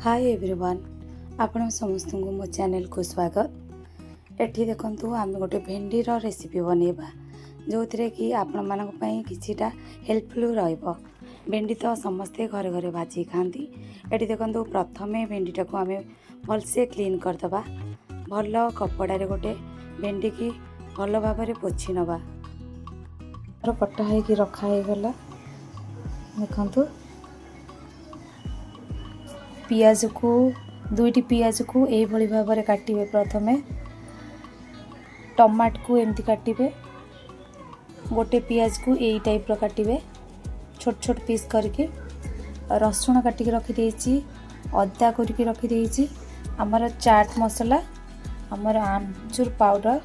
Hi everyone, आपण समस्त को मो चैनल को स्वागत। एठी देखंतु आमे गोटे भेंडी रो रेसिपी बनेबा जो थरे कि आपण मानक पई किछिटा हेल्पफुल रहइबो। भेंडी तो समस्ते घरे घरे भाजी खांती। एठी देखंतु प्रथमे भेंडीटा को आमे भल से क्लीन कर दबा। भल कपड़ा रे गोटे भेंडी की भल भाबे रे पोछि नबा। कटा है कि रखा है गला देखंतु पियाज को दुईटी पियाज को यही भाव में काटिबे। प्रथमे टमाट को एमती काटिबे। गोटे पियाज को यही टाइप रो काटिबे छोट छोट पीस करके। रसुण काटिक रखी देइछि, अदा करके रखी देइछि। हमर चाट मसाला, हमर आमचूर पाउडर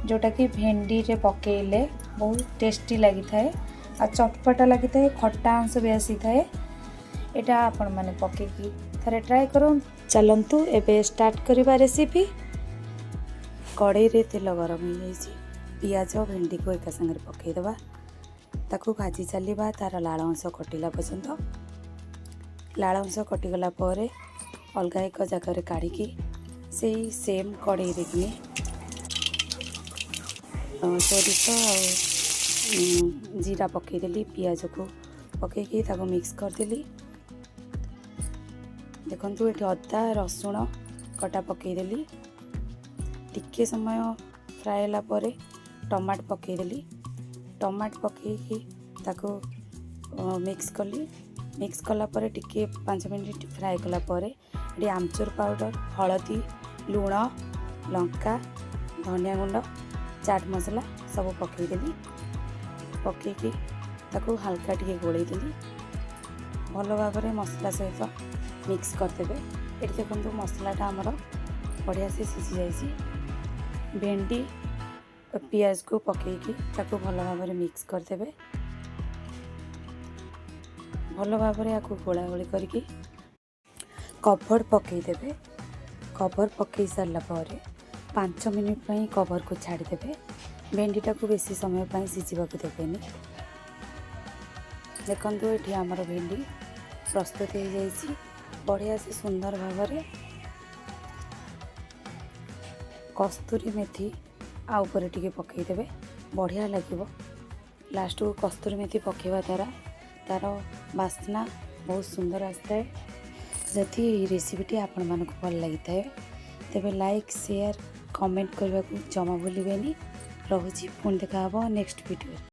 जोटा कि भेंडी रे पकेइले बहुत टेस्टी लगी थाए आ चटपटा लगी थाए, खट्टा अंश भी आसी थाए। एटा आपण माने पकेकी थरे ट्राई करो। चलंतु एबे स्टार्ट करिबा रेसिपी। कड़ाई रे तेल गरम हो जाइछि। पियाज और भेंडी को एका संगे पकई देबा। ताकू भाजी चलिबा तार लाल अंश कटिला पर्यंत। लाल अंश कटि गला परे अलगा एक जगह रे काढ़ी की सेही सेम कड़ाई रे कि सोरिष और जीरा पकई देली। पियाज को पकईकी ताको मिक्स कर देली। देखंतु ये अदा रसुण कटा पकईदेली। टिके समय फ्राए होला परे टमाट पकईदेली। टमाट पकईकी ताको मिक्स कली। मिक्स कला परे टिके 5 मिनट फ्राए कला परे ये आमचूर पाउडर, हलदी, लुण, लंका, धनिया गुंड, चाट मसाला सब पकईदेली। पकईकी ताको हल्का टिके गोलई देली। भल भाव में मसला सहित मिक्स करदेवे। ये देखो मसलाटा आमर बढ़िया से सीझी जाइए। भेंडी पियाज को पकईकी ताको भल भाव में मिक्स करदेवे। भल भाव में आपको गोला गोली करके कवर पकईदेवे। कवर पकई सारा पर 5 मिनट पर कवर को छाड़देवे। भेंडीटा को बेसी समय पर सीझा देवेनि। देखो ये आमर भेंडी प्रस्तुत हो जाइए बढ़िया से सुंदर भाव में। कस्तूरी मेथी आ ऊपर टिके पकईदेवे, बढ़िया लगे। लास्ट को कस्तूरी मेथी पकेवा द्वारा तार बास्ना बहुत सुंदर आसता है। जदि रेसिपीटी आपण मानक भल लगी थाए तेबे लाइक, शेयर, कमेंट करने को जमा भूलिबेनी। रहुछि पुणी देखा नेक्स्ट वीडियो।